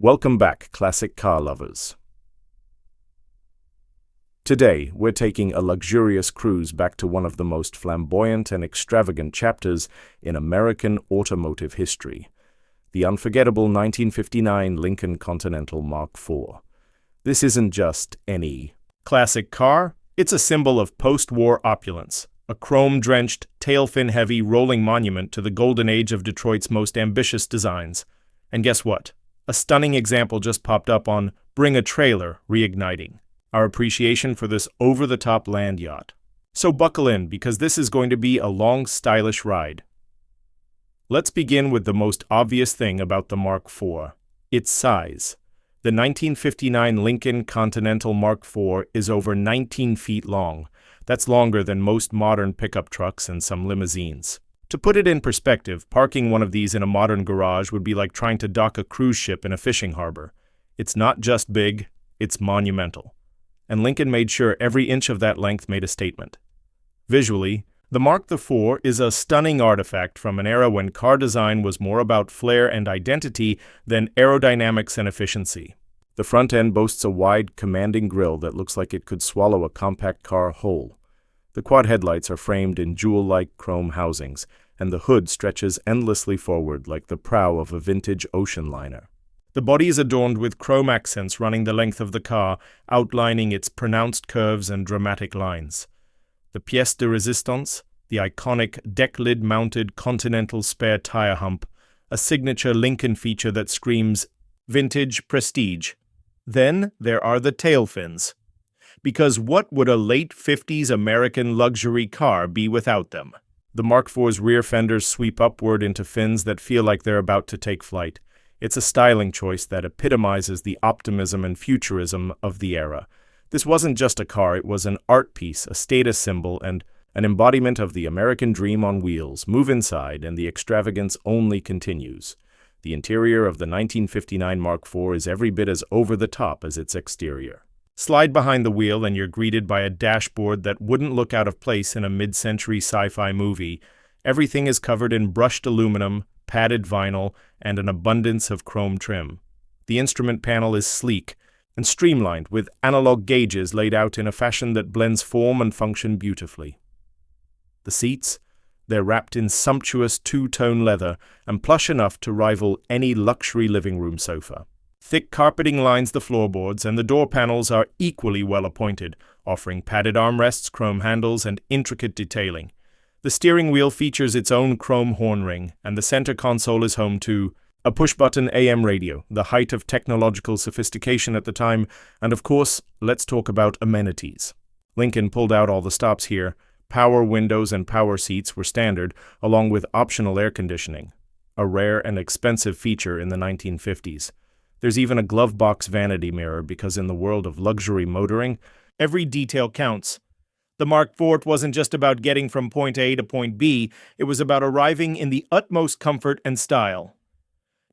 Welcome back, classic car lovers. Today, we're taking a luxurious cruise back to one of the most flamboyant and extravagant chapters in American automotive history, the unforgettable 1959 Lincoln Continental Mark IV. This isn't just any classic car, it's a symbol of post-war opulence, a chrome-drenched, tail-fin-heavy rolling monument to the golden age of Detroit's most ambitious designs. And guess what? A stunning example just popped up on Bring a Trailer Reigniting, our appreciation for this over-the-top land yacht. So buckle in, because this is going to be a long, stylish ride. Let's begin with the most obvious thing about the Mark IV, its size. The 1959 Lincoln Continental Mark IV is over 19 feet long. That's longer than most modern pickup trucks and some limousines. To put it in perspective, parking one of these in a modern garage would be like trying to dock a cruise ship in a fishing harbor. It's not just big, it's monumental. And Lincoln made sure every inch of that length made a statement. Visually, the Mark IV is a stunning artifact from an era when car design was more about flair and identity than aerodynamics and efficiency. The front end boasts a wide, commanding grille that looks like it could swallow a compact car whole. The quad headlights are framed in jewel-like chrome housings, and the hood stretches endlessly forward like the prow of a vintage ocean liner. The body is adorned with chrome accents running the length of the car, outlining its pronounced curves and dramatic lines. The pièce de résistance, the iconic deck-lid-mounted Continental spare tire hump, a signature Lincoln feature that screams vintage prestige. Then there are the tail fins. Because what would a late 50s American luxury car be without them? The Mark IV's rear fenders sweep upward into fins that feel like they're about to take flight. It's a styling choice that epitomizes the optimism and futurism of the era. This wasn't just a car, it was an art piece, a status symbol, and an embodiment of the American dream on wheels. Move inside, and the extravagance only continues. The interior of the 1959 Mark IV is every bit as over-the-top as its exterior. Slide behind the wheel and you're greeted by a dashboard that wouldn't look out of place in a mid-century sci-fi movie. Everything is covered in brushed aluminum, padded vinyl, and an abundance of chrome trim. The instrument panel is sleek and streamlined, with analog gauges laid out in a fashion that blends form and function beautifully. The seats? They're wrapped in sumptuous two-tone leather and plush enough to rival any luxury living room sofa. Thick carpeting lines the floorboards, and the door panels are equally well appointed, offering padded armrests, chrome handles, and intricate detailing. The steering wheel features its own chrome horn ring, and the center console is home to a push-button AM radio, the height of technological sophistication at the time, and of course, let's talk about amenities. Lincoln pulled out all the stops here. Power windows and power seats were standard, along with optional air conditioning, a rare and expensive feature in the 1950s. There's even a glove box vanity mirror because in the world of luxury motoring, every detail counts. The Mark IV wasn't just about getting from point A to point B, it was about arriving in the utmost comfort and style.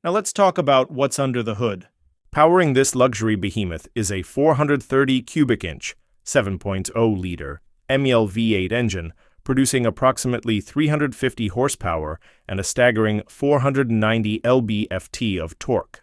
Now let's talk about what's under the hood. Powering this luxury behemoth is a 430 cubic inch, 7.0-liter MEL V8 engine, producing approximately 350 horsepower and a staggering 490 lb-ft of torque.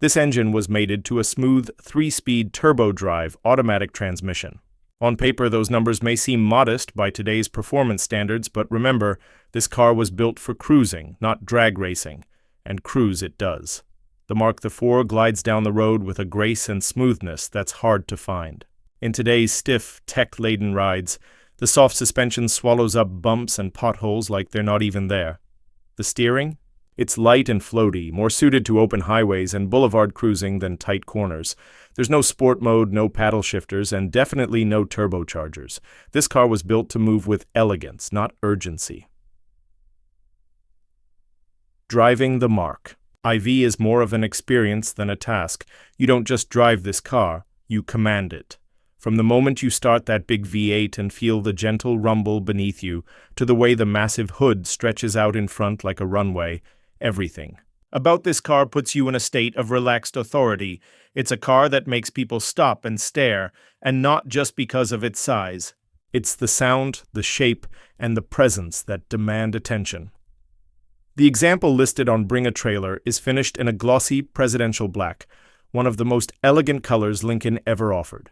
This engine was mated to a smooth 3-speed turbo-drive automatic transmission. On paper, those numbers may seem modest by today's performance standards, but remember, this car was built for cruising, not drag racing, and cruise it does. The Mark IV glides down the road with a grace and smoothness that's hard to find. In today's stiff, tech-laden rides, the soft suspension swallows up bumps and potholes like they're not even there. The steering? It's light and floaty, more suited to open highways and boulevard cruising than tight corners. There's no sport mode, no paddle shifters, and definitely no turbochargers. This car was built to move with elegance, not urgency. Driving the Mark IV is more of an experience than a task. You don't just drive this car, you command it. From the moment you start that big V8 and feel the gentle rumble beneath you, to the way the massive hood stretches out in front like a runway, everything about this car puts you in a state of relaxed authority. It's a car that makes people stop and stare, and not just because of its size. It's the sound, the shape, and the presence that demand attention. The example listed on Bring a Trailer is finished in a glossy presidential black, one of the most elegant colors Lincoln ever offered.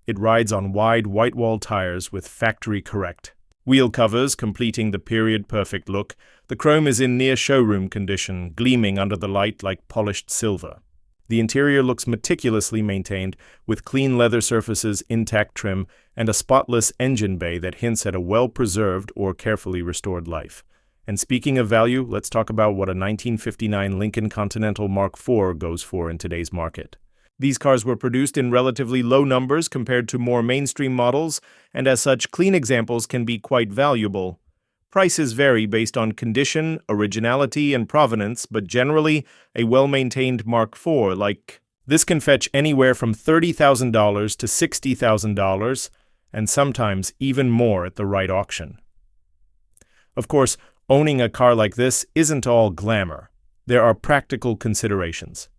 It rides on wide white-wall tires with factory-correct wheel covers completing the period-perfect look. The chrome is in near showroom condition, gleaming under the light like polished silver. The interior looks meticulously maintained, with clean leather surfaces, intact trim, and a spotless engine bay that hints at a well-preserved or carefully restored life. And speaking of value, let's talk about what a 1959 Lincoln Continental Mark IV goes for in today's market. These cars were produced in relatively low numbers compared to more mainstream models, and as such, clean examples can be quite valuable. Prices vary based on condition, originality, and provenance, but generally, a well-maintained Mark IV like this can fetch anywhere from $30,000 to $60,000, and sometimes even more at the right auction. Of course, owning a car like this isn't all glamour. There are practical considerations.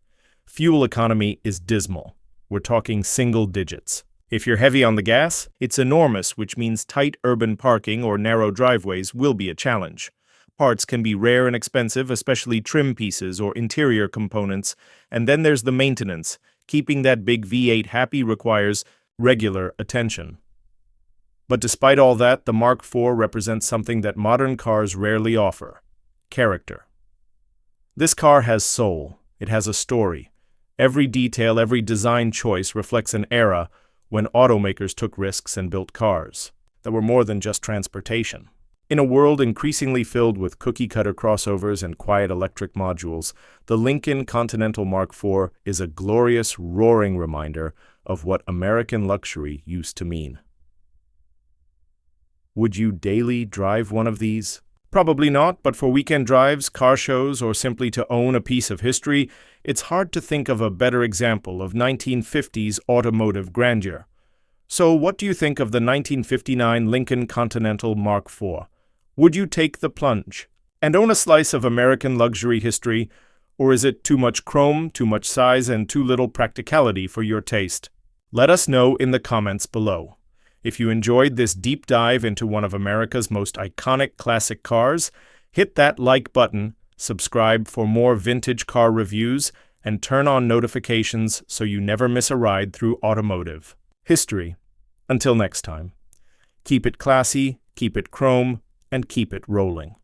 Fuel economy is dismal. We're talking single digits. If you're heavy on the gas, it's enormous, which means tight urban parking or narrow driveways will be a challenge. Parts can be rare and expensive, especially trim pieces or interior components, and then there's the maintenance. Keeping that big V8 happy requires regular attention. But despite all that, the Mark IV represents something that modern cars rarely offer: character. This car has soul. It has a story. Every detail, every design choice reflects an era when automakers took risks and built cars that were more than just transportation. In a world increasingly filled with cookie-cutter crossovers and quiet electric modules, the Lincoln Continental Mark IV is a glorious, roaring reminder of what American luxury used to mean. Would you daily drive one of these? Probably not, but for weekend drives, car shows, or simply to own a piece of history, it's hard to think of a better example of 1950s automotive grandeur. So what do you think of the 1959 Lincoln Continental Mark IV? Would you take the plunge and own a slice of American luxury history, or is it too much chrome, too much size, and too little practicality for your taste? Let us know in the comments below. If you enjoyed this deep dive into one of America's most iconic classic cars, hit that like button, subscribe for more vintage car reviews, and turn on notifications so you never miss a ride through automotive history. Until next time, keep it classy, keep it chrome, and keep it rolling.